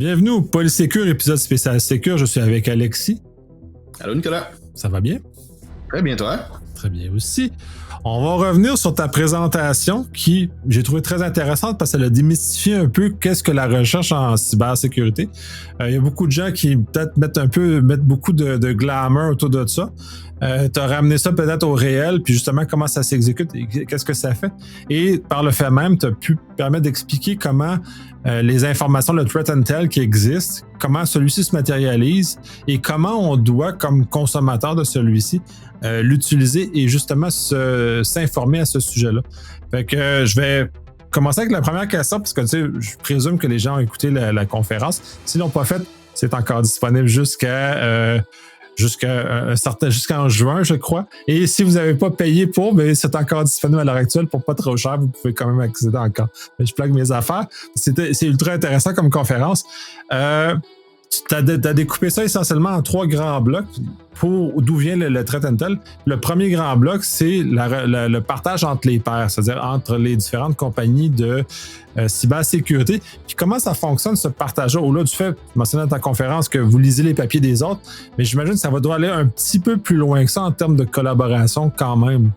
Bienvenue au Polysécure, épisode spécial Sécure. Je suis avec Alexis. Allô Nicolas. Ça va bien? Très bien toi? Très bien aussi. On va revenir sur ta présentation qui, j'ai trouvé très intéressante parce qu'elle a démystifié un peu qu'est-ce que la recherche en cybersécurité. Il y a beaucoup de gens qui peut-être mettent beaucoup de glamour autour de ça. Tu as ramené ça peut-être au réel, puis justement comment ça s'exécute et qu'est-ce que ça fait. Et par le fait même, tu as pu permettre d'expliquer comment les informations, le threat intel qui existe, comment celui-ci se matérialise et comment on doit, comme consommateur de celui-ci, l'utiliser et justement s'informer à ce sujet-là. Fait que je vais commencer avec la première question parce que tu sais, je présume que les gens ont écouté la conférence. S'ils l'ont pas fait, c'est encore disponible jusqu'en juin, je crois. Et si vous n'avez pas payé pour, ben c'est encore disponible à l'heure actuelle pour pas trop cher. Vous pouvez quand même accéder encore. Mais je plug mes affaires. C'est ultra intéressant comme conférence. Tu as découpé ça essentiellement en 3 grands blocs pour d'où vient le threat intel. Le premier grand bloc, c'est le partage entre les pairs, c'est-à-dire entre les différentes compagnies de cybersécurité. Puis comment ça fonctionne, ce partage-là? Au-delà du fait, tu mentionnais dans ta conférence que vous lisez les papiers des autres, mais j'imagine que ça doit aller un petit peu plus loin que ça en termes de collaboration quand même.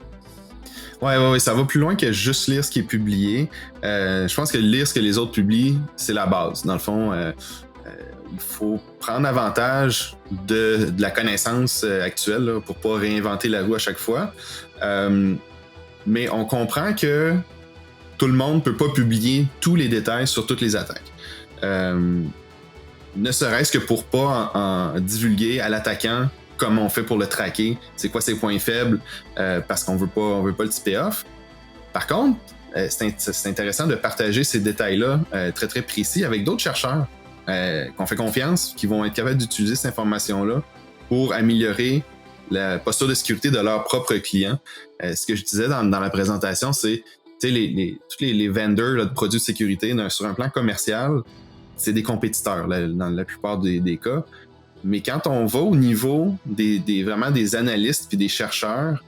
Ouais, ça va plus loin que juste lire ce qui est publié. Je pense que lire ce que les autres publient, c'est la base. Dans le fond, il faut prendre avantage de la connaissance actuelle là, pour pas réinventer la roue à chaque fois. Mais on comprend que tout le monde peut pas publier tous les détails sur toutes les attaques. Ne serait-ce que pour pas en divulguer à l'attaquant comment on fait pour le traquer, c'est quoi ses points faibles, parce qu'on veut pas le typer off. Par contre, c'est intéressant de partager ces détails-là très très précis avec d'autres chercheurs qu'on fait confiance, qui vont être capables d'utiliser cette information-là pour améliorer la posture de sécurité de leurs propres clients. Ce que je disais dans la présentation, c'est tous les vendors là, de produits de sécurité sur un plan commercial, c'est des compétiteurs là, dans la plupart des cas. Mais quand on va au niveau vraiment des analystes puis des chercheurs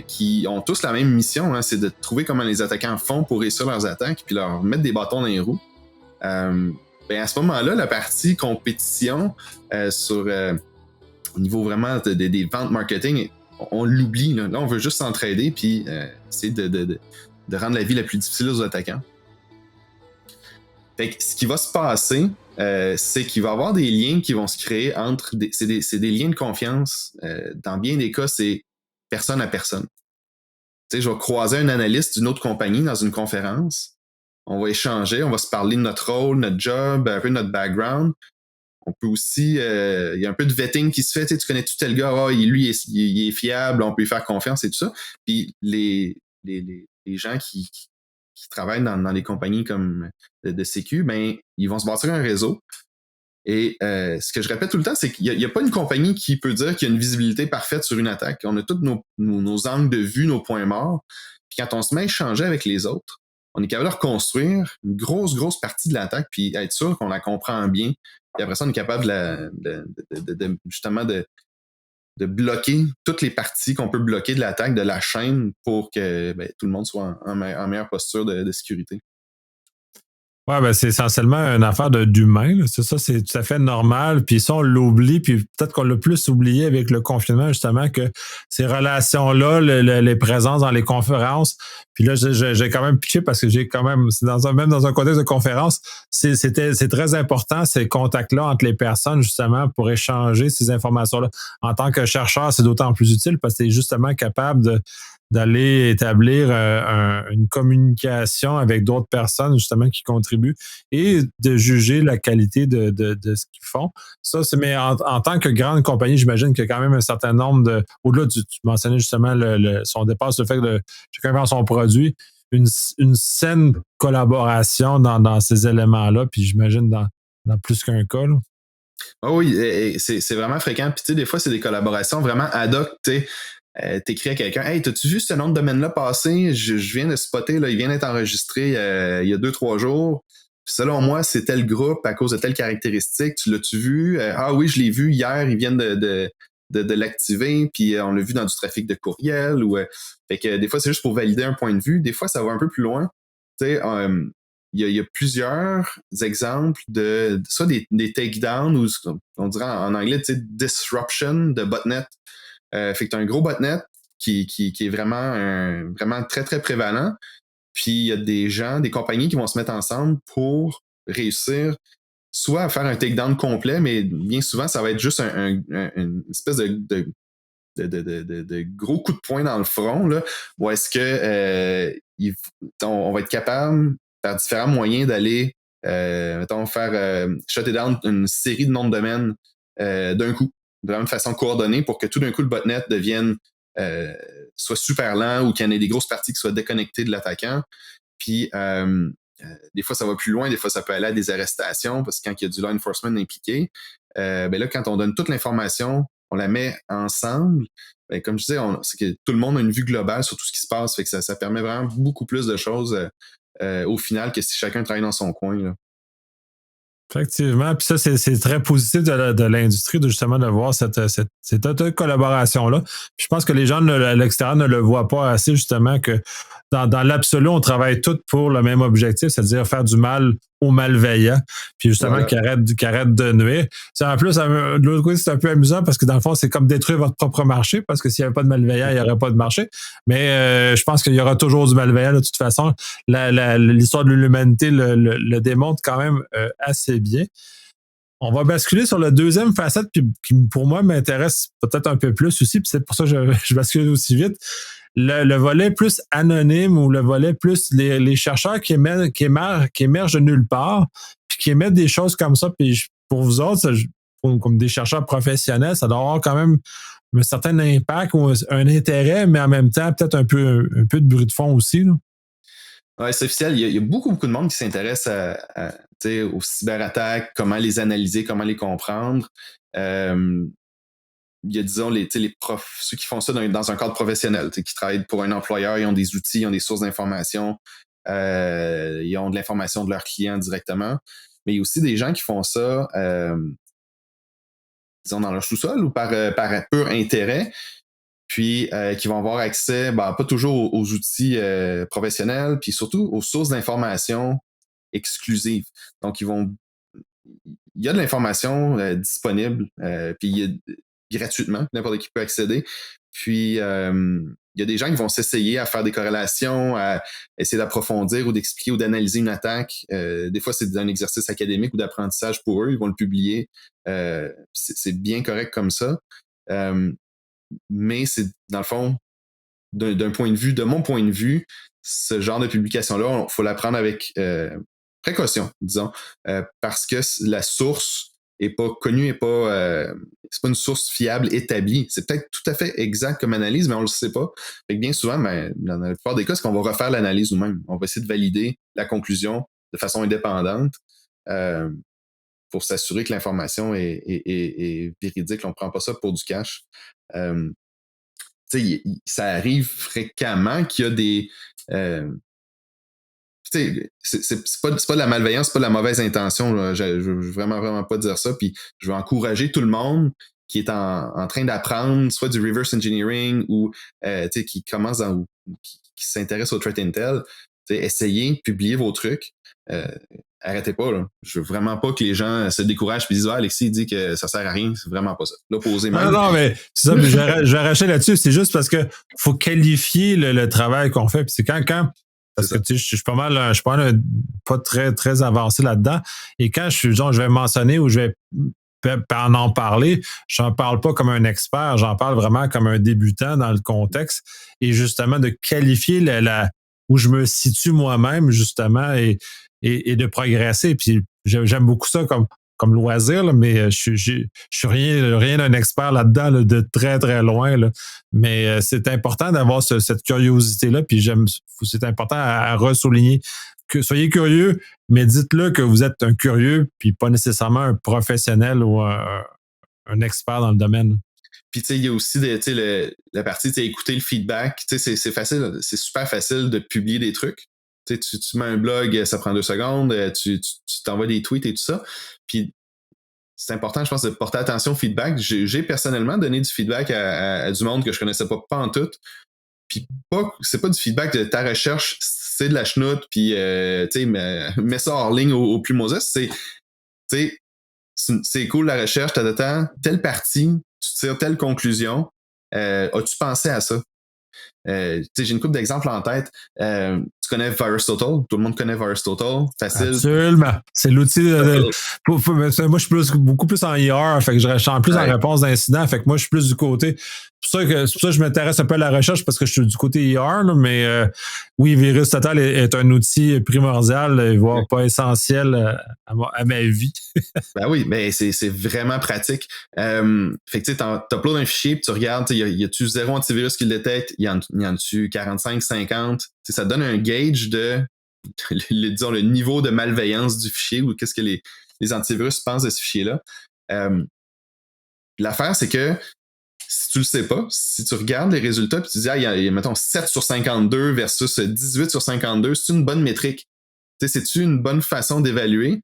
qui ont tous la même mission, hein, c'est de trouver comment les attaquants font pour réussir leurs attaques puis leur mettre des bâtons dans les roues. Ben à ce moment-là, la partie compétition au niveau vraiment des ventes marketing, on l'oublie. Là, on veut juste s'entraider puis essayer de rendre la vie la plus difficile aux attaquants. Fait que ce qui va se passer, c'est qu'il va y avoir des liens qui vont se créer entre... C'est des liens de confiance. Dans bien des cas, c'est personne à personne. Tu sais, je vais croiser un analyste d'une autre compagnie dans une conférence. On va échanger, on va se parler de notre rôle, notre job, un peu de notre background. On peut aussi... il y a un peu de vetting qui se fait. Tu connais tout tel gars, lui, il est fiable, on peut lui faire confiance et tout ça. Puis les gens qui travaillent dans les compagnies comme de sécu, ben, ils vont se bâtir un réseau. Et ce que je répète tout le temps, c'est qu'il n'y a pas une compagnie qui peut dire qu'il y a une visibilité parfaite sur une attaque. On a tous nos angles de vue, nos points morts. Puis quand on se met à échanger avec les autres, on est capable de reconstruire une grosse partie de l'attaque puis être sûr qu'on la comprend bien. Puis après ça, on est capable justement de bloquer toutes les parties qu'on peut bloquer de l'attaque de la chaîne pour que tout le monde soit en meilleure posture de sécurité. Ouais, ben c'est essentiellement une affaire d'humain. Là. C'est ça, c'est tout à fait normal. Puis ça, on l'oublie, puis peut-être qu'on l'a plus oublié avec le confinement, justement, que ces relations-là, les présences dans les conférences. Puis là, j'ai quand même pitché parce que j'ai quand même, même dans un contexte de conférence, c'est très important, ces contacts-là entre les personnes, justement, pour échanger ces informations-là. En tant que chercheur, c'est d'autant plus utile parce que c'est justement capable d'aller établir une communication avec d'autres personnes justement qui contribuent et de juger la qualité de ce qu'ils font. Ça, mais en tant que grande compagnie, j'imagine qu'il y a quand même un certain nombre au-delà tu mentionnais justement si on dépasse le fait que chacun vend son produit, une saine collaboration dans ces éléments-là, puis j'imagine dans plus qu'un cas. Là. Oh oui, c'est vraiment fréquent. Puis tu sais, des fois, c'est des collaborations vraiment ad hoc. T'écris à quelqu'un, hey, t'as-tu vu ce nom de domaine-là passer? Je viens de spotter, là, il vient d'être enregistré il y a 2-3 jours. Selon moi, c'est tel groupe à cause de telle caractéristique. Tu l'as-tu vu? Ah oui, je l'ai vu hier, ils viennent de l'activer, puis on l'a vu dans du trafic de courriel. Fait que des fois, c'est juste pour valider un point de vue. Des fois, ça va un peu plus loin. Tu sais, il y a plusieurs exemples de soit des takedowns ou on dirait en anglais, tu sais, disruption de botnet. Fait que tu as un gros botnet qui est vraiment très, très prévalent. Puis il y a des gens, des compagnies qui vont se mettre ensemble pour réussir soit à faire un takedown complet, mais bien souvent, ça va être juste une espèce de gros coup de poing dans le front, là, où est-ce que on va être capable, par différents moyens, d'aller, mettons, faire shutter down une série de noms de domaine d'un coup, vraiment de façon coordonnée pour que tout d'un coup, le botnet devienne soit super lent ou qu'il y en ait des grosses parties qui soient déconnectées de l'attaquant. Puis, des fois, ça va plus loin, des fois, ça peut aller à des arrestations, parce que quand il y a du law enforcement impliqué, ben là, quand on donne toute l'information, on la met ensemble, ben, comme je disais, c'est que tout le monde a une vue globale sur tout ce qui se passe, fait que ça permet vraiment beaucoup plus de choses au final que si chacun travaille dans son coin, là. Effectivement, puis ça, c'est très positif de l'industrie, justement de voir cette collaboration-là. Puis je pense que les gens à l'extérieur ne le voient pas assez, justement, que dans l'absolu, on travaille tous pour le même objectif, c'est-à-dire faire du mal aux malveillants, puis justement Voilà. qu'ils arrêtent de nuire. C'est en plus, de l'autre côté, c'est un peu amusant parce que dans le fond, c'est comme détruire votre propre marché, parce que s'il n'y avait pas de malveillants, il n'y aurait pas de marché. Mais je pense qu'il y aura toujours du malveillant de toute façon. L'histoire de l'humanité le démontre quand même assez bien. On va basculer sur la deuxième facette qui pour moi m'intéresse peut-être un peu plus aussi, puis c'est pour ça que je bascule aussi vite. Le volet plus anonyme ou le volet plus les chercheurs qui émergent de nulle part, puis qui émettent des choses comme ça. Puis pour vous autres, comme des chercheurs professionnels, ça doit avoir quand même un certain impact ou un intérêt, mais en même temps, peut-être un peu de bruit de fond aussi, là. Ouais, c'est officiel. Il y a beaucoup, beaucoup de monde qui s'intéresse aux cyberattaques, comment les analyser, comment les comprendre. Il y a, disons, les profs, ceux qui font ça dans un cadre professionnel, qui travaillent pour un employeur, ils ont des outils, ils ont des sources d'informations, ils ont de l'information de leurs clients directement. Mais il y a aussi des gens qui font ça, disons, dans leur sous-sol ou par pur intérêt, puis qui vont avoir accès, pas toujours aux outils professionnels, puis surtout aux sources d'informations exclusives. Donc, il y a de l'information disponible, puis gratuitement, n'importe qui peut accéder. Puis, il y a des gens qui vont s'essayer à faire des corrélations, à essayer d'approfondir ou d'expliquer ou d'analyser une attaque. Des fois, c'est un exercice académique ou d'apprentissage pour eux. Ils vont le publier. C'est bien correct comme ça. Mais c'est, dans le fond, d'un point de vue, de mon point de vue, ce genre de publication-là, il faut la prendre avec précaution, disons, parce que la source est pas connue, c'est pas une source fiable, établie. C'est peut-être tout à fait exact comme analyse, mais on le sait pas. Fait que bien souvent, dans la plupart des cas, c'est qu'on va refaire l'analyse nous-mêmes. On va essayer de valider la conclusion de façon indépendante pour s'assurer que l'information est véridique. On ne prend pas ça pour du cash. Ça arrive fréquemment qu'il y a des... c'est pas de la malveillance, c'est pas de la mauvaise intention. Là. Je veux vraiment, vraiment pas dire ça. Puis je veux encourager tout le monde qui est en train d'apprendre soit du reverse engineering ou qui commence qui s'intéresse au threat intel. Essayez, publiez vos trucs. Arrêtez pas. Là. Je veux vraiment pas que les gens se découragent et disent Alexis dit que ça sert à rien. C'est vraiment pas ça. L'opposé même. Non, mais c'est ça, je vais arracher là-dessus. C'est juste parce que faut qualifier le travail qu'on fait. Puis c'est quand parce que tu sais, je suis pas très, très avancé là-dedans. Et quand je vais mentionner ou je vais en parler, j'en parle pas comme un expert, j'en parle vraiment comme un débutant dans le contexte. Et justement, de qualifier où je me situe moi-même, justement, et de progresser. Puis j'aime beaucoup ça comme loisir, là, mais je suis rien d'un expert là-dedans, là, de très, très loin. Là. Mais c'est important d'avoir cette curiosité-là, puis c'est important à ressouligner. Que soyez curieux, mais dites-le que vous êtes un curieux, puis pas nécessairement un professionnel ou un expert dans le domaine. Puis, tu sais, il y a aussi la partie, écouter le feedback. Tu sais, c'est facile, c'est super facile de publier des trucs. Tu mets un blog, ça prend 2 secondes, tu t'envoies des tweets et tout ça. Puis, c'est important, je pense, de porter attention au feedback. J'ai personnellement donné du feedback à du monde que je connaissais pas en tout. Puis, c'est pas du feedback de ta recherche, tires de la chenoute, puis mets ça hors ligne au plus Moses. C'est cool la recherche, t'attends telle partie, tu tires telle conclusion. As-tu pensé à ça? J'ai une couple d'exemples en tête. Tu connais VirusTotal? Tout le monde connaît VirusTotal. Facile. Absolument. C'est l'outil moi, je suis beaucoup plus en IR, fait que je suis plus en réponse d'incident, fait que moi, je suis plus du côté. C'est pour ça que je m'intéresse un peu à la recherche parce que je suis du côté IR, là, mais oui, VirusTotal est un outil primordial, voire pas essentiel à ma vie. Ben oui, mais c'est vraiment pratique. Fait que tu uploads un fichier, puis tu regardes, y a-tu 0 antivirus qui le détecte? Y en a-tu 45, 50? Ça te donne un gauge de, disons, le niveau de malveillance du fichier ou qu'est-ce que les antivirus pensent de ce fichier-là. L'affaire, c'est que si tu le sais pas, si tu regardes les résultats puis tu dis, il y a, mettons, 7 sur 52 versus 18 sur 52, c'est une bonne métrique. C'est-tu une bonne façon d'évaluer?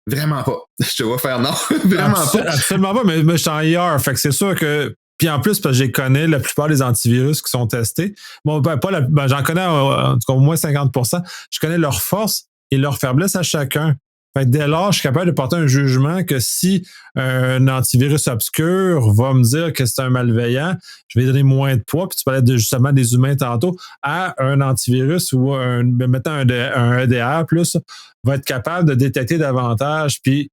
Vraiment pas. Je te vois faire non. Vraiment pas. Absolument pas, mais je suis en IR. Fait que c'est sûr que. Puis en plus, parce que je connais la plupart des antivirus qui sont testés. Bon, j'en connais en tout cas au moins 50%. Je connais leurs forces et leurs faiblesses à chacun. Fait que dès lors, je suis capable de porter un jugement que si un antivirus obscur va me dire que c'est un malveillant, je vais donner moins de poids, puis tu parlais justement des humains tantôt, à un antivirus ou mettons un EDR plus, va être capable de détecter davantage, puis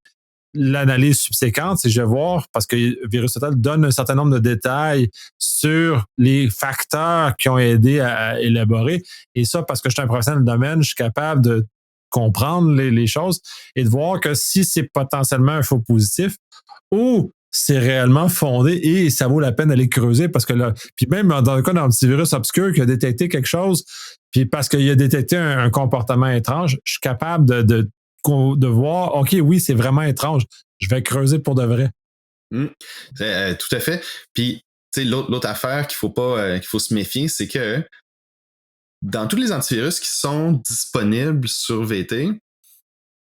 l'analyse subséquente, c'est je vais voir, parce que VirusTotal donne un certain nombre de détails sur les facteurs qui ont aidé à élaborer. Et ça, parce que je suis un professionnel du domaine, je suis capable de comprendre les choses et de voir que si c'est potentiellement un faux positif ou c'est réellement fondé et ça vaut la peine d'aller creuser parce que là, puis même dans le cas d'un petit virus obscur qui a détecté quelque chose, puis parce qu'il a détecté un comportement étrange, je suis capable de voir, OK, oui, c'est vraiment étrange. Je vais creuser pour de vrai. Tout à fait. Puis, l'autre affaire qu'il faut se méfier, c'est que dans tous les antivirus qui sont disponibles sur VT,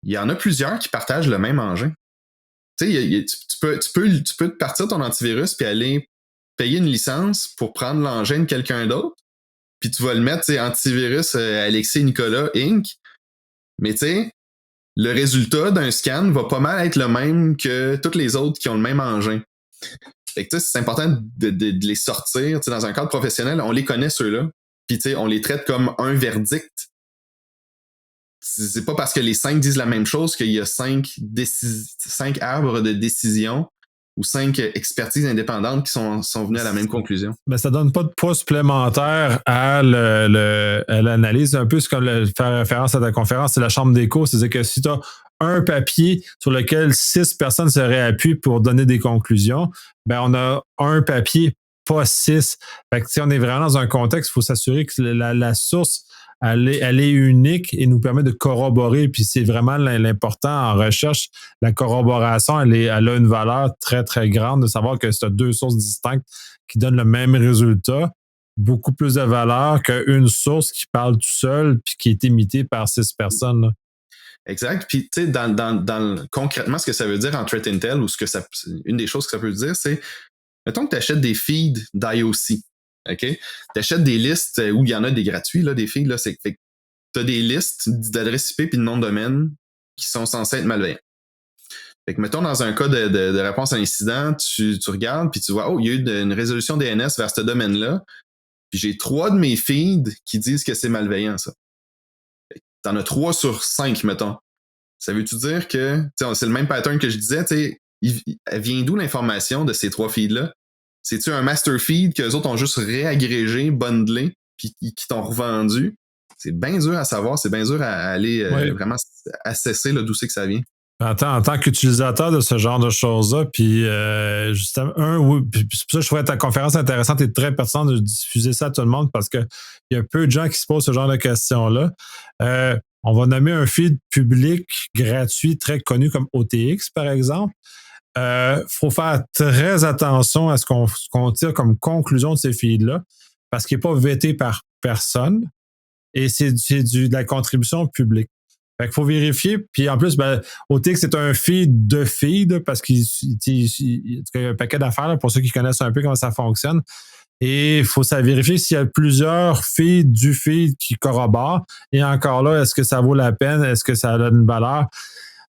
il y en a plusieurs qui partagent le même engin. Tu peux partir ton antivirus puis aller payer une licence pour prendre l'engin de quelqu'un d'autre, puis tu vas le mettre, antivirus Alexis Nicolas Inc. Mais tu sais, le résultat d'un scan va pas mal être le même que tous les autres qui ont le même engin. Fait que c'est important de les sortir. Dans un cadre professionnel, on les connaît ceux-là. Puis on les traite comme un verdict. C'est pas parce que les 5 disent la même chose qu'il y a 5 arbres de décision ou 5 expertises indépendantes qui sont venues à la même conclusion. Mais ça donne pas de poids supplémentaire à l'analyse. Un peu comme faire référence à ta conférence, c'est la chambre d'écho. C'est-à-dire que si tu as un papier sur lequel 6 personnes se réappuient pour donner des conclusions, ben on a un papier, pas 6. Fait que si on est vraiment dans un contexte, il faut s'assurer que la source elle est unique et nous permet de corroborer. Puis c'est vraiment l'important en recherche. La corroboration, elle a une valeur très, très grande de savoir que c'est 2 sources distinctes qui donnent le même résultat. Beaucoup plus de valeur qu'une source qui parle tout seul puis qui est imitée par 6 personnes. Là. Exact. Puis, tu sais, concrètement, ce que ça veut dire en Threat Intel ou une des choses que ça peut dire, c'est, mettons que tu achètes des feeds d'IOC. OK? Tu achètes des listes où il y en a des gratuits, là, des feeds. Fait que tu as des listes d'adresses IP et de noms de domaine qui sont censés être malveillants. Fait que, mettons, dans un cas de réponse à un incident, tu regardes puis tu vois, il y a eu une résolution DNS vers ce domaine-là. Puis j'ai 3 de mes feeds qui disent que c'est malveillant, ça. T'en as 3 sur 5, mettons. Ça veut-tu dire que, c'est le même pattern que je disais, elle vient d'où l'information de ces 3 feeds-là? C'est-tu un master feed qu'eux autres ont juste réagrégé, bundlé, puis qui t'ont revendu? C'est bien dur à savoir, c'est bien dur à aller vraiment assesser d'où c'est que ça vient. En tant qu'utilisateur de ce genre de choses-là, puis justement, puis c'est pour ça que je trouvais ta conférence intéressante et très pertinente de diffuser ça à tout le monde parce qu'il y a peu de gens qui se posent ce genre de questions-là. On va nommer un feed public gratuit très connu comme OTX, par exemple. Faut faire très attention à ce qu'on tire comme conclusion de ces feeds-là parce qu'il n'est pas vété par personne et c'est de la contribution publique. Fait qu'il faut vérifier. Puis en plus, OTX, c'est un feed de feed parce qu'il y a un paquet d'affaires là, pour ceux qui connaissent un peu comment ça fonctionne. Et il faut ça vérifier s'il y a plusieurs feeds du feed qui corroborent. Et encore là, est-ce que ça vaut la peine? Est-ce que ça donne une valeur?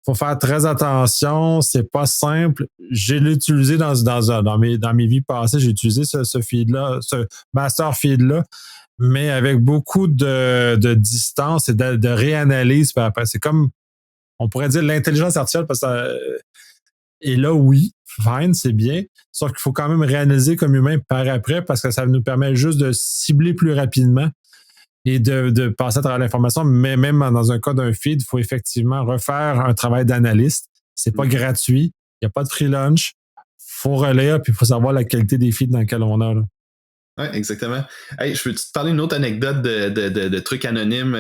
Faut faire très attention, c'est pas simple. J'ai l'utilisé dans mes vies passées, j'ai utilisé ce feed-là, ce master feed-là, mais avec beaucoup de distance et de réanalyse. C'est comme, on pourrait dire l'intelligence artificielle, parce que et là, oui, fine, c'est bien. Sauf qu'il faut quand même réanalyser comme humain par après, parce que ça nous permet juste de cibler plus rapidement et de passer à travers l'information. Mais même dans un cas d'un feed, il faut effectivement refaire un travail d'analyste. C'est pas gratuit. Il n'y a pas de free lunch. Il faut relire, puis il faut savoir la qualité des feeds dans lesquels on a. Oui, exactement. Hey, je peux te parler une autre anecdote de trucs anonymes.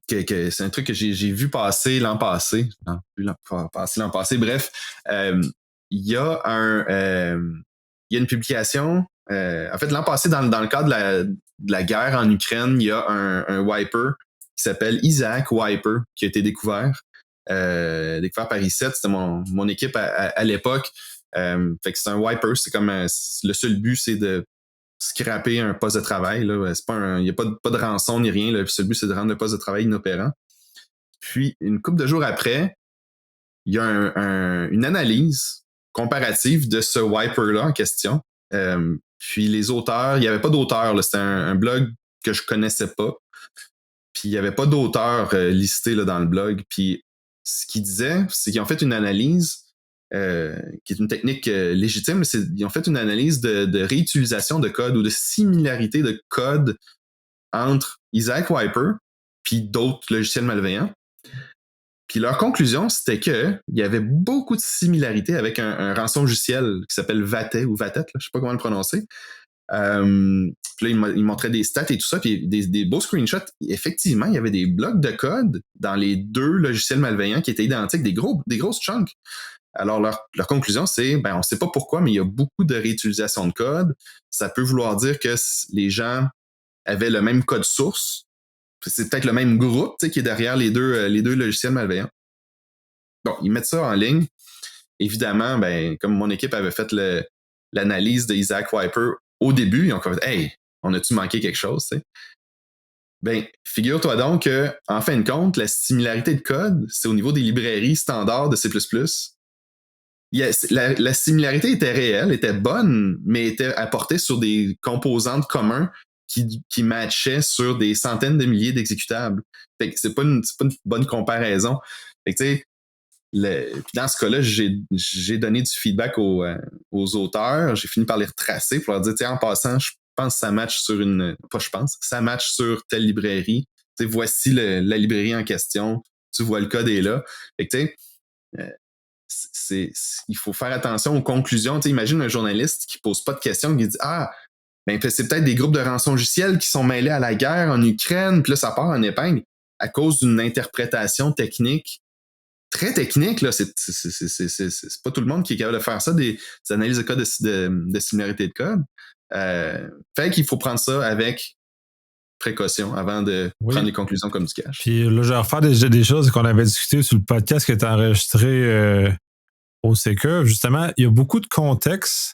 C'est un truc que j'ai vu passer l'an passé. Non, plus l'an passé. Bref, il y a une publication. En fait, l'an passé, dans le cadre de la guerre en Ukraine, il y a un wiper qui s'appelle Isaac Wiper qui a été découvert. Découvert par I7, c'était mon équipe à l'époque. Fait que c'est un wiper, c'est comme le seul but, c'est de scraper un poste de travail. Il n'y a pas de rançon ni rien. Le seul but, c'est de rendre le poste de travail inopérant. Puis, une couple de jours après, il y a une analyse comparative de ce wiper-là en question. Puis, les auteurs, il n'y avait pas d'auteur. C'était un blog que je connaissais pas. Puis, il n'y avait pas d'auteur listé dans le blog. Puis, ce qu'ils disaient, c'est qu'ils ont fait une analyse qui est une technique légitime, mais ils ont fait une analyse de réutilisation de code ou de similarité de code entre Isaac Wiper puis d'autres logiciels malveillants. Puis leur conclusion, c'était qu'il y avait beaucoup de similarités avec un rançon logiciel qui s'appelle Vatet ou Vatet, je sais pas comment le prononcer. Puis là, il montrait des stats et tout ça, puis des beaux screenshots. Effectivement, il y avait des blocs de code dans les deux logiciels malveillants qui étaient identiques, des grosses chunks. Alors, leur conclusion, c'est, on ne sait pas pourquoi, mais il y a beaucoup de réutilisation de code. Ça peut vouloir dire que les gens avaient le même code source. C'est peut-être le même groupe qui est derrière les deux logiciels malveillants. Bon, ils mettent ça en ligne. Évidemment, comme mon équipe avait fait l'analyse de Isaac Wiper au début, ils ont fait « Hey, on a-tu manqué quelque chose? » Figure-toi donc qu'en fin de compte, la similarité de code, c'est au niveau des librairies standards de C++. La similarité était réelle, était bonne, mais était apportée sur des composantes communs qui matchaient sur des centaines de milliers d'exécutables. Fait que c'est pas une bonne comparaison. Fait que, puis dans ce cas-là, j'ai donné du feedback aux auteurs. J'ai fini par les retracer pour leur dire, en passant, je pense que ça match sur ça match sur telle librairie. Voici la librairie en question. Tu vois, le code est là. Fait que, il faut faire attention aux conclusions. Imagine un journaliste qui pose pas de questions, qui dit c'est peut-être des groupes de rançon logiciels qui sont mêlés à la guerre en Ukraine, puis là, ça part en épingle à cause d'une interprétation technique, très technique. Là, c'est pas tout le monde qui est capable de faire ça, des analyses de code de similarité de code. Fait qu'il faut prendre ça avec précaution avant de prendre les conclusions comme du cash. Puis là, je vais refaire des choses qu'on avait discutées sur le podcast qui était enregistré au CQ. Justement, il y a beaucoup de contexte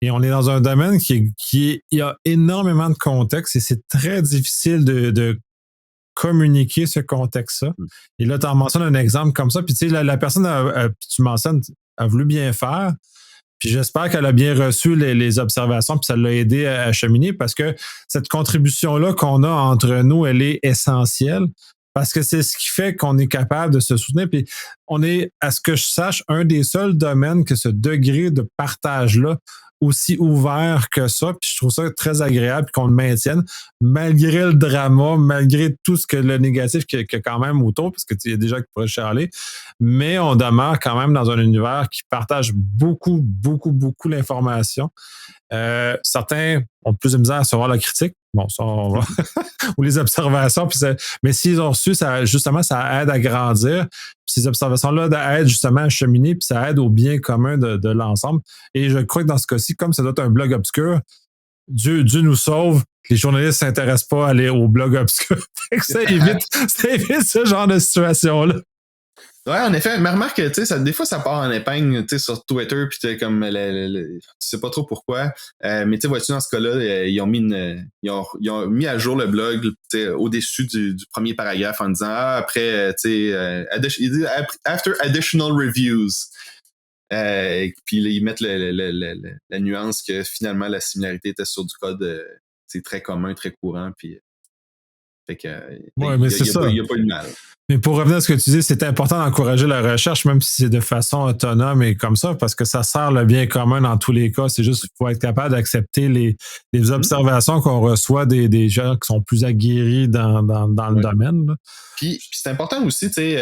et on est dans un domaine il y a énormément de contexte et c'est très difficile de communiquer ce contexte-là. Et là, tu en mentionnes un exemple comme ça. Puis tu sais, la personne, tu mentionnes, a voulu bien faire. Puis j'espère qu'elle a bien reçu les observations, puis ça l'a aidé à cheminer, parce que cette contribution-là qu'on a entre nous, elle est essentielle, parce que c'est ce qui fait qu'on est capable de se soutenir. Puis on est, à ce que je sache, un des seuls domaines que ce degré de partage-là aussi ouvert que ça, puis je trouve ça très agréable qu'on le maintienne, malgré le drama, malgré tout ce que le négatif qu'il y a quand même autour, parce qu'il y a des gens qui pourraient chialer, mais on demeure quand même dans un univers qui partage beaucoup, beaucoup, beaucoup l'information. Certains ont plus de misère à recevoir la critique, bon, ça, on va ou les observations, puis mais s'ils ont reçu, ça aide à grandir. Puis ces observations-là aident justement à cheminer, puis ça aide au bien commun de l'ensemble. Et je crois que dans ce cas-ci, comme ça doit être un blog obscur, Dieu nous sauve, les journalistes ne s'intéressent pas à aller au blog obscur. ça évite ce genre de situation-là. Ouais, en effet, mais remarque que, des fois, ça part en épingle, sur Twitter, puis tu comme, tu sais pas trop pourquoi. Mais vois-tu, dans ce cas-là, ils ont mis à jour le blog, au-dessus du premier paragraphe en disant, après, il dit, after additional reviews. Puis là, ils mettent la nuance que finalement, la similarité était sur du code, c'est très commun, très courant, puis fait que, Ouais, mais il c'est n'y a, ça. y a pas eu de mal. Mais pour revenir à ce que tu dis, c'est important d'encourager la recherche, même si c'est de façon autonome et comme ça, parce que ça sert le bien commun dans tous les cas. C'est juste qu'il faut être capable d'accepter les observations qu'on reçoit des gens qui sont plus aguerris dans le domaine. Là. Puis c'est important aussi, il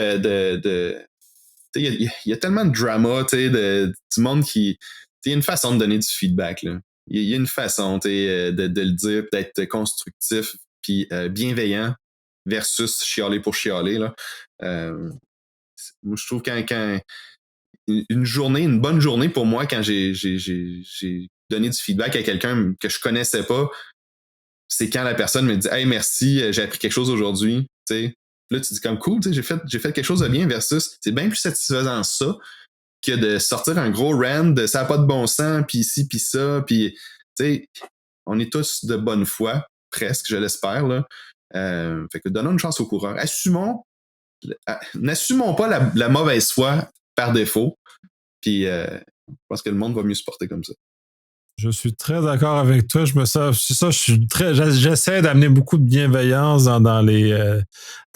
y a tellement de drama, du monde qui. Il y a une façon de donner du feedback. Là. Il y a une façon de le dire, d'être constructif, puis bienveillant versus chialer pour chialer. Là. Moi, je trouve quand une bonne journée pour moi, quand j'ai donné du feedback à quelqu'un que je connaissais pas, c'est quand la personne me dit hey, merci, j'ai appris quelque chose aujourd'hui. Là, tu dis comme cool, j'ai fait quelque chose de bien versus c'est bien plus satisfaisant ça que de sortir un gros rant de ça n'a pas de bon sens, puis ici, puis ça, puis on est tous de bonne foi, presque, je l'espère. Là. Fait que donnons une chance au coureur. N'assumons pas la mauvaise foi par défaut, puis je pense que le monde va mieux se porter comme ça. Je suis très d'accord avec toi. J'essaie d'amener beaucoup de bienveillance dans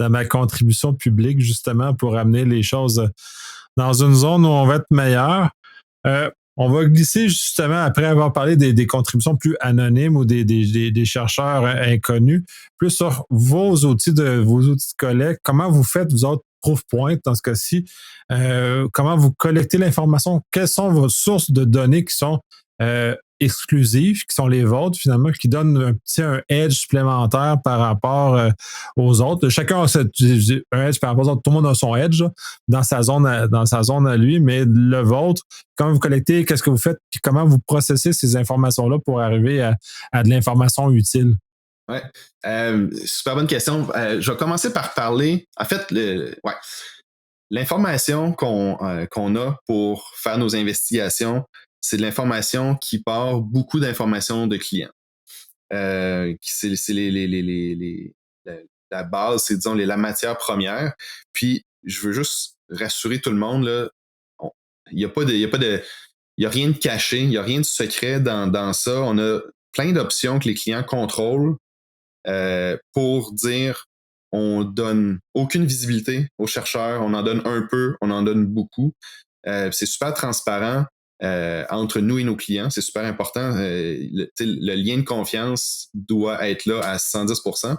ma contribution publique, justement, pour amener les choses dans une zone où on va être meilleur. On va glisser justement, après avoir parlé des contributions plus anonymes ou des chercheurs inconnus, plus sur vos outils de collecte. Comment vous faites, vous autres, Proofpoint, dans ce cas-ci? Comment vous collectez l'information? Quelles sont vos sources de données qui sont exclusives, qui sont les vôtres, finalement, qui donnent un edge supplémentaire par rapport aux autres? Chacun a un edge par rapport aux autres. Tout le monde a son edge là, dans sa zone à lui, mais le vôtre, comment vous collectez, qu'est-ce que vous faites, puis comment vous processez ces informations-là pour arriver à de l'information utile? Ouais. Super bonne question. Je vais commencer par parler. En fait, l'information qu'on a pour faire nos investigations, c'est de l'information qui part beaucoup d'informations de clients. C'est la base, c'est disons la matière première. Puis je veux juste rassurer tout le monde là, il y a rien de caché, il y a rien de secret dans ça. On a plein d'options que les clients contrôlent pour dire on donne aucune visibilité aux chercheurs, on en donne un peu, on en donne beaucoup. C'est super transparent entre nous et nos clients, c'est super important. Le lien de confiance doit être là à 110%.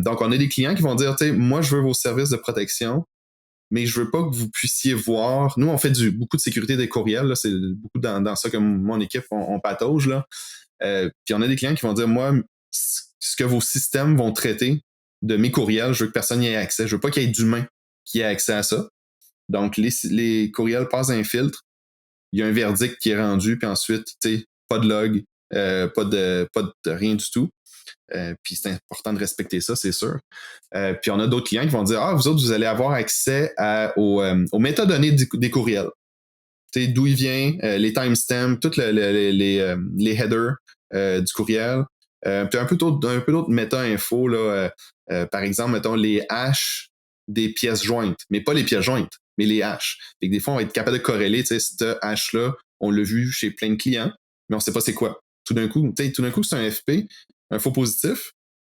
Donc, on a des clients qui vont dire, moi, je veux vos services de protection, mais je veux pas que vous puissiez voir. Nous, on fait beaucoup de sécurité des courriels. Là, c'est beaucoup dans ça que mon équipe, on patauge. Là. Puis on a des clients qui vont dire, moi, ce que vos systèmes vont traiter de mes courriels, je veux que personne n'y ait accès. Je veux pas qu'il y ait d'humain qui ait accès à ça. Donc, les courriels passent un filtre. Il y a un verdict qui est rendu, puis ensuite, pas de log, pas de rien du tout. Puis c'est important de respecter ça, c'est sûr. Puis on a d'autres clients qui vont dire vous autres, vous allez avoir accès aux métadonnées des courriels. D'où il vient, les timestamps, tous les headers du courriel. Puis un peu d'autres méta-infos, là, par exemple, mettons les hashes des pièces jointes, mais pas les pièces jointes, mais les hashes. Fait que des fois, on va être capable de corréler, cette hash-là, on l'a vu chez plein de clients, mais on sait pas c'est quoi. Tout d'un coup, c'est un FP, un faux positif,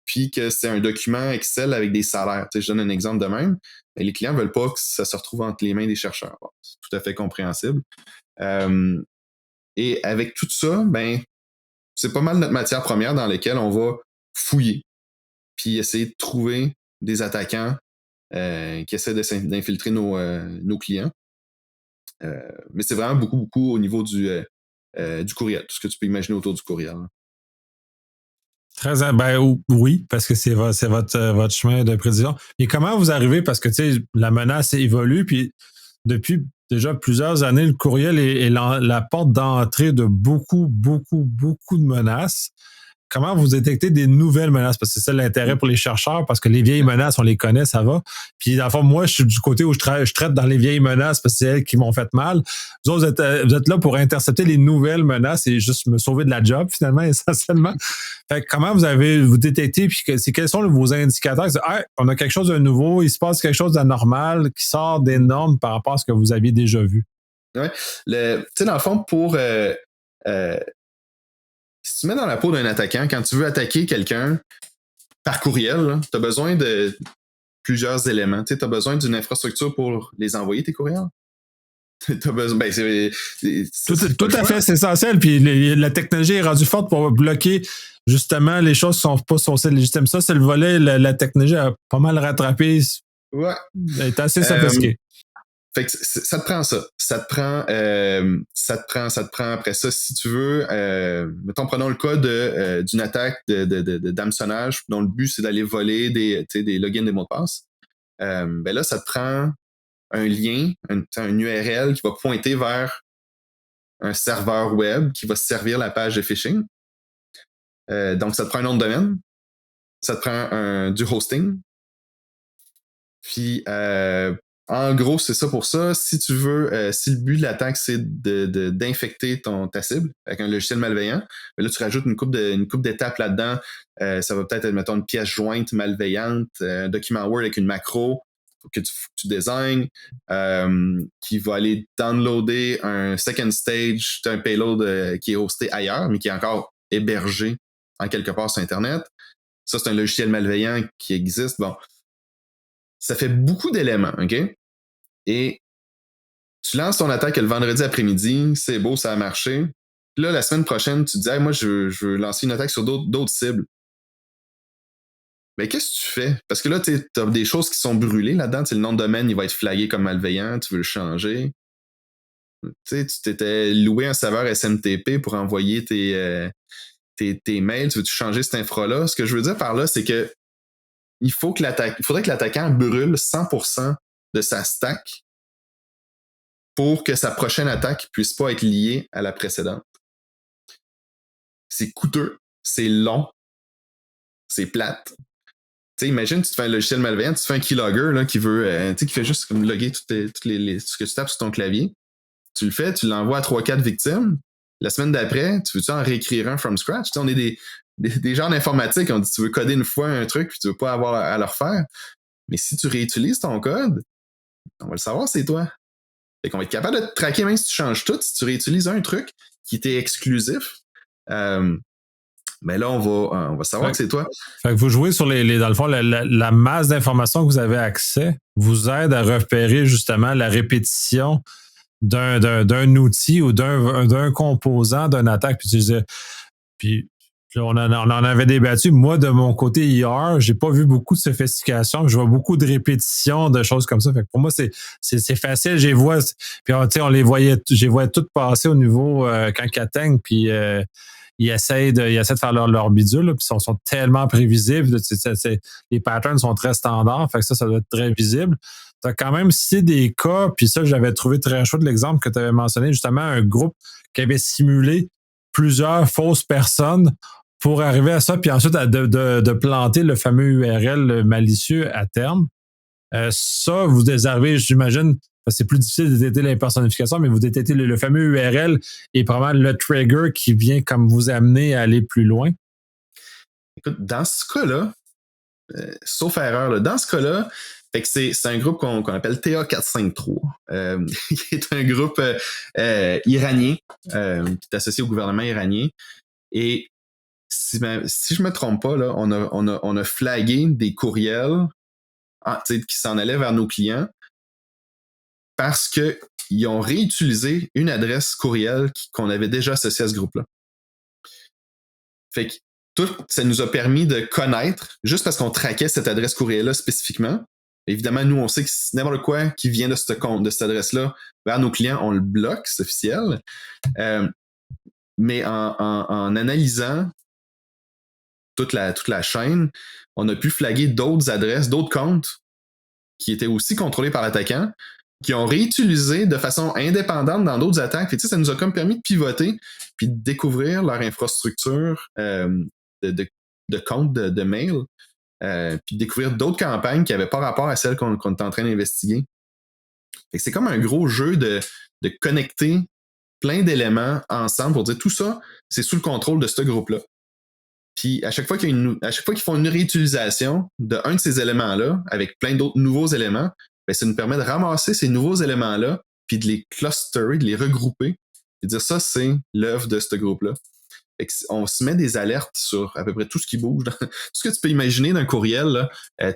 puis que c'est un document Excel avec des salaires. Je donne un exemple de même. Mais les clients veulent pas que ça se retrouve entre les mains des chercheurs. Bon, c'est tout à fait compréhensible. Et avec tout ça, c'est pas mal notre matière première dans laquelle on va fouiller, puis essayer de trouver des attaquants qui essaient d'infiltrer nos clients. Mais c'est vraiment beaucoup, beaucoup au niveau du courriel, tout ce que tu peux imaginer autour du courriel. Hein. Oui, parce que c'est votre chemin de prédiction. Et comment vous arrivez, parce que la menace évolue, puis depuis déjà plusieurs années, le courriel est la porte d'entrée de beaucoup, beaucoup, beaucoup de menaces. comment vous détectez des nouvelles menaces? Parce que c'est ça l'intérêt pour les chercheurs, parce que les vieilles menaces, on les connaît, ça va. Puis, dans le fond, moi, je suis du côté où je traite dans les vieilles menaces parce que c'est elles qui m'ont fait mal. Vous autres, vous êtes là pour intercepter les nouvelles menaces et juste me sauver de la job, finalement, essentiellement. Fait que comment vous détectez, puis quels sont vos indicateurs? Ah, on a quelque chose de nouveau, il se passe quelque chose d'anormal qui sort des normes par rapport à ce que vous aviez déjà vu. Ouais. Tu sais, dans le fond, si tu mets dans la peau d'un attaquant, quand tu veux attaquer quelqu'un par courriel, tu as besoin de plusieurs éléments. Tu as besoin d'une infrastructure pour les envoyer, tes courriels. T'as besoin. Ben, tout à fait, c'est essentiel. Puis la technologie est rendue forte pour bloquer justement les choses qui sont pas censées légitimes. Ça, c'est le volet, la technologie a pas mal rattrapé. Ouais. Elle est assez sophistiquée. Fait que ça te prend ça. Ça te prend après ça, si tu veux. Mettons, prenons le cas d'une attaque d'hameçonnage dont le but c'est d'aller voler des logins, des mots de passe. Ben là, ça te prend un lien, un URL qui va pointer vers un serveur web qui va servir la page de phishing. Donc, ça te prend un nom de domaine. Ça te prend du hosting. Puis, en gros, c'est ça pour ça. Si tu veux, si le but de l'attaque, c'est d'infecter ta cible avec un logiciel malveillant, là, tu rajoutes une coupe d'étapes là-dedans. Ça va peut-être être, mettons, une pièce jointe malveillante, un document Word avec une macro que tu designs, qui va aller downloader un second stage, un payload qui est hosté ailleurs, mais qui est encore hébergé en quelque part sur Internet. Ça, c'est un logiciel malveillant qui existe. Bon, ça fait beaucoup d'éléments, OK? Et tu lances ton attaque le vendredi après-midi, c'est beau, ça a marché. Puis là, la semaine prochaine, tu te dis, hey, moi, je veux lancer une attaque sur d'autres cibles. Mais qu'est-ce que tu fais? Parce que là, tu as des choses qui sont brûlées là-dedans. Le nom de domaine, il va être flagué comme malveillant, tu veux le changer. Tu t'étais loué un serveur SMTP pour envoyer tes mails, tu veux changer cette infra-là? Ce que je veux dire par là, c'est que il faudrait que l'attaquant brûle 100% de sa stack pour que sa prochaine attaque puisse pas être liée à la précédente. C'est coûteux, c'est long, c'est plate. T'sais, imagine, tu te fais un logiciel malveillant, tu te fais un keylogger là, qui fait juste comme loguer ce que tu tapes sur ton clavier. Tu le fais, tu l'envoies à 3-4 victimes. La semaine d'après, tu veux-tu en réécrire un from scratch? T'sais, on est des gens d'informatique, on dit tu veux coder une fois un truc puis tu veux pas avoir à le refaire. Mais si tu réutilises ton code, on va le savoir, c'est toi. Fait qu'on va être capable de te traquer même si tu changes tout, si tu réutilises un truc qui était exclusif. Mais là, on va savoir que c'est toi. Fait que vous jouez sur dans le fond, la masse d'informations que vous avez accès vous aide à repérer justement la répétition d'un outil ou d'un composant d'une attaque. Puis on en avait débattu. Moi, de mon côté IR, j'ai pas vu beaucoup de sophistication. Je vois beaucoup de répétitions, de choses comme ça. Fait que pour moi, c'est facile. Puis on les voyait, je les voyais toutes passer au niveau quand ils atteignent. Puis ils essaient de faire leur bidule, là, puis ils sont tellement prévisibles. Les patterns sont très standards, fait que ça doit être très visible. Tu as quand même cité des cas, puis ça, j'avais trouvé très chouette l'exemple que tu avais mentionné, justement, un groupe qui avait simulé plusieurs fausses personnes pour arriver à ça, puis ensuite de planter le fameux URL malicieux à terme. Ça, vous arrivez, j'imagine, c'est plus difficile de détecter l'impersonnification, mais vous détectez le fameux URL et probablement le trigger qui vient comme vous amener à aller plus loin. Écoute, dans ce cas-là, sauf erreur, là, dans ce cas-là, fait que c'est un groupe qu'on appelle TA453, qui est un groupe iranien, qui est associé au gouvernement iranien. Et si je me trompe pas, là, on a flagué des courriels qui s'en allaient vers nos clients parce qu'ils ont réutilisé une adresse courriel qu'on avait déjà associée à ce groupe-là. Fait que ça nous a permis de connaître, juste parce qu'on traquait cette adresse courriel-là spécifiquement. Évidemment, nous, on sait que n'importe quoi qui vient de ce compte, de cette adresse-là, vers nos clients, on le bloque, c'est officiel. Mais en analysant toute la chaîne, on a pu flaguer d'autres adresses, d'autres comptes qui étaient aussi contrôlés par l'attaquant, qui ont réutilisé de façon indépendante dans d'autres attaques. Et, ça nous a comme permis de pivoter puis de découvrir leur infrastructure de comptes de mail, puis découvrir d'autres campagnes qui n'avaient pas rapport à celles qu'on est en train d'investiguer. Fait que c'est comme un gros jeu de connecter plein d'éléments ensemble pour dire tout ça, c'est sous le contrôle de ce groupe-là. Puis à chaque fois qu'ils font une réutilisation d'un de ces éléments-là, avec plein d'autres nouveaux éléments, ben, ça nous permet de ramasser ces nouveaux éléments-là, puis de les clusterer, de les regrouper, et de dire ça, c'est l'œuvre de ce groupe-là. On se met des alertes sur à peu près tout ce qui bouge. Tout ce que tu peux imaginer d'un courriel, là,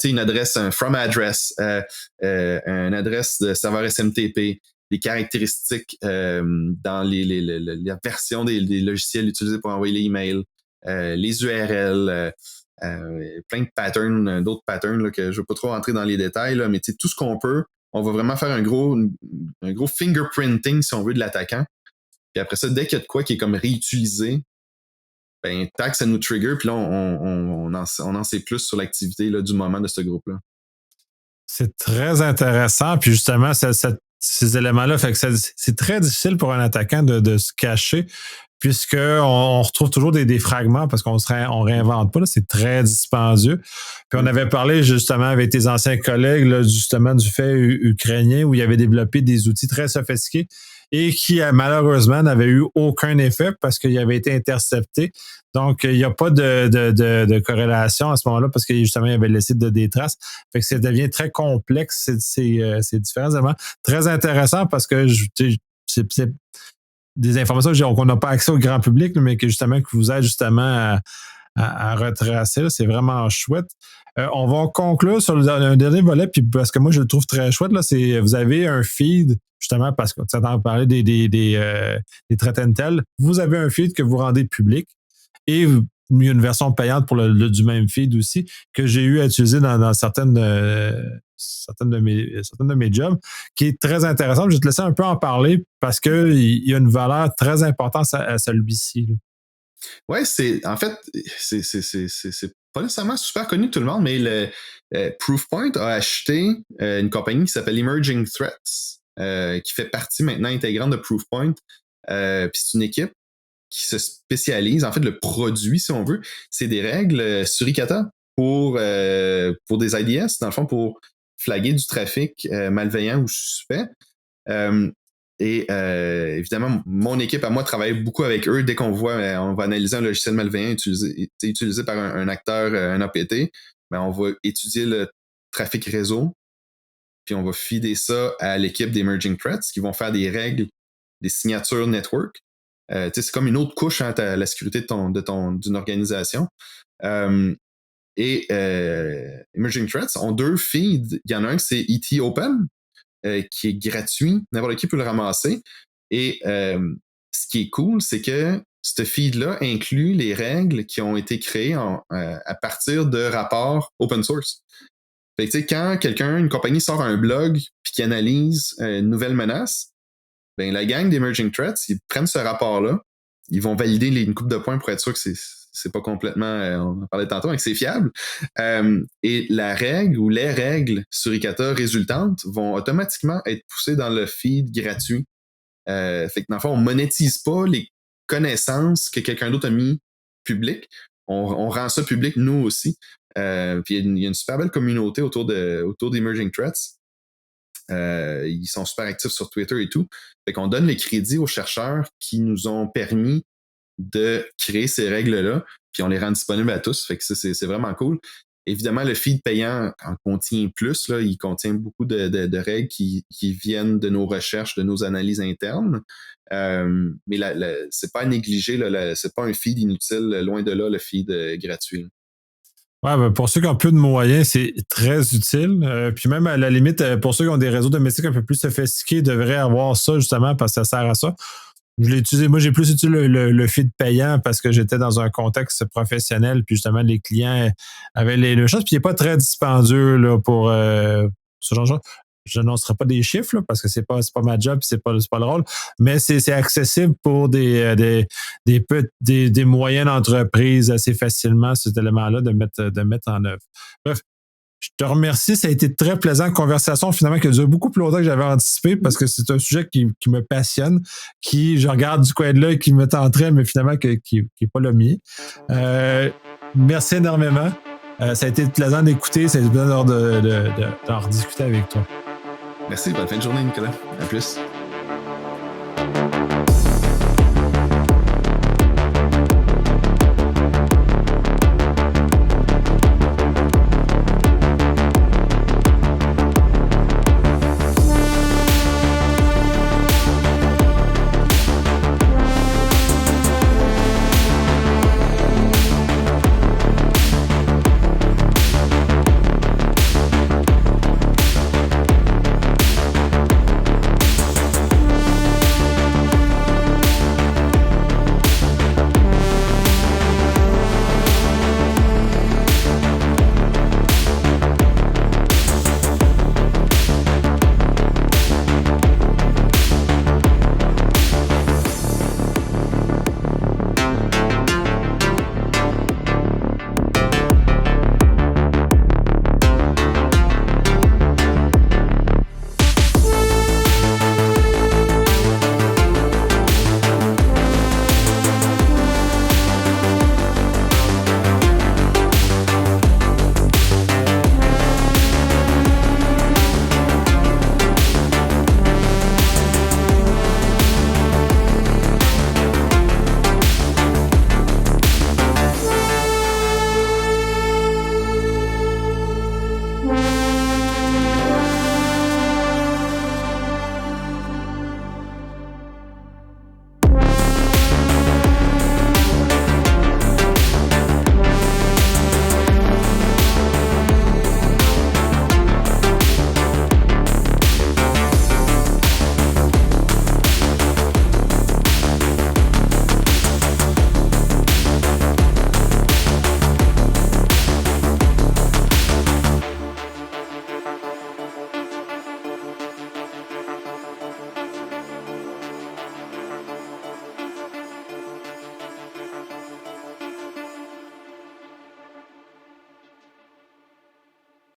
une adresse, un from address, une adresse de serveur SMTP, les caractéristiques dans la version des logiciels utilisés pour envoyer les emails, les URL, plein de patterns, d'autres patterns là, que je ne veux pas trop rentrer dans les détails, là, mais tout ce qu'on peut, on va vraiment faire un gros fingerprinting, si on veut, de l'attaquant. Puis après ça, dès qu'il y a de quoi qui est comme réutilisé, ben, tac, ça nous trigger, puis là, on en sait plus sur l'activité là, du moment de ce groupe-là. C'est très intéressant, puis justement, ces éléments-là, fait que c'est très difficile pour un attaquant de se cacher, puisqu'on retrouve toujours des fragments parce qu'on réinvente pas, là, c'est très dispendieux. Puis on avait parlé justement avec tes anciens collègues là, justement du fait ukrainien où il avait développé des outils très sophistiqués et qui malheureusement n'avaient eu aucun effet parce qu'il avait été intercepté. Donc, il n'y a pas de corrélation à ce moment-là parce que justement, il avait laissé des traces. Fait que ça devient très complexe, ces différents éléments. Très intéressant parce que c'est des informations qu'on n'a pas accès au grand public, mais que justement, que vous aide justement à retracer. Là, c'est vraiment chouette. On va conclure sur un dernier volet, puis parce que moi, je le trouve très chouette, là, c'est vous avez un feed, justement, parce que tu entends parler des threat intel, vous avez un feed que vous rendez public et il y a une version payante pour du même feed aussi que j'ai eu à utiliser dans certaines de mes jobs, qui est très intéressante. Je vais te laisser un peu en parler parce qu'il y a une valeur très importante à celui-ci. Oui, c'est pas nécessairement super connu de tout le monde, mais le Proofpoint a acheté une compagnie qui s'appelle Emerging Threats, qui fait partie maintenant intégrante de Proofpoint. Puis c'est une équipe qui se spécialise, en fait, le produit, si on veut, c'est des règles Suricata pour des IDS, dans le fond, pour flaguer du trafic malveillant ou suspect. Évidemment, mon équipe à moi travaille beaucoup avec eux. Dès qu'on voit, on va analyser un logiciel malveillant utilisé par un acteur, un APT, ben on va étudier le trafic réseau, puis on va feeder ça à l'équipe d'Emerging Threats qui vont faire des règles, des signatures network. C'est comme une autre couche à la sécurité d'une organisation. Emerging Threats ont 2 feeds. Il y en a un qui c'est ET Open, qui est gratuit. N'importe qui peut le ramasser. Et ce qui est cool, c'est que ce feed-là inclut les règles qui ont été créées à partir de rapports open source. Fait que, quand une compagnie sort un blog puis qui analyse une nouvelle menace, ben, la gang d'Emerging Threats, ils prennent ce rapport-là, ils vont valider une coupe de points pour être sûr que c'est pas complètement, on en parlait tantôt, mais que c'est fiable. Et la règle ou les règles Suricata résultantes vont automatiquement être poussées dans le feed gratuit. Fait que dans le fond, on monétise pas les connaissances que quelqu'un d'autre a mis public. On rend ça public, nous aussi. Puis il y a une super belle communauté autour d'Emerging Threats. Ils sont super actifs sur Twitter et tout. Fait qu'on donne les crédits aux chercheurs qui nous ont permis de créer ces règles-là, puis on les rend disponibles à tous. Fait que c'est vraiment cool. Évidemment, le feed payant en contient plus. Là, il contient beaucoup de règles qui viennent de nos recherches, de nos analyses internes. Mais c'est pas à négliger. C'est pas un feed inutile. Loin de là, le feed gratuit. Ouais, ben pour ceux qui ont peu de moyens, c'est très utile. Puis même à la limite, pour ceux qui ont des réseaux domestiques un peu plus sophistiqués, devraient avoir ça justement parce que ça sert à ça. Je l'ai utilisé. Moi, j'ai plus utilisé le feed payant parce que j'étais dans un contexte professionnel, puis justement, les clients avaient les choses. Puis il n'est pas très dispendieux là, pour ce genre de choses. Je n'annoncerai pas des chiffres là, parce que c'est pas ma job, c'est pas le rôle, mais c'est accessible pour des moyennes entreprises assez facilement, cet élément-là, de mettre en œuvre. Bref, je te remercie. Ça a été très plaisant. Conversation, finalement, qui a duré beaucoup plus longtemps que j'avais anticipé parce que c'est un sujet qui me passionne, je regarde du coin de l'œil, qui me tenterait, mais finalement, qui n'est pas le mien. Merci énormément. Ça a été plaisant d'écouter. Ça a été plaisant d'en rediscuter avec toi. Merci. Bonne fin de journée, Nicolas. À plus.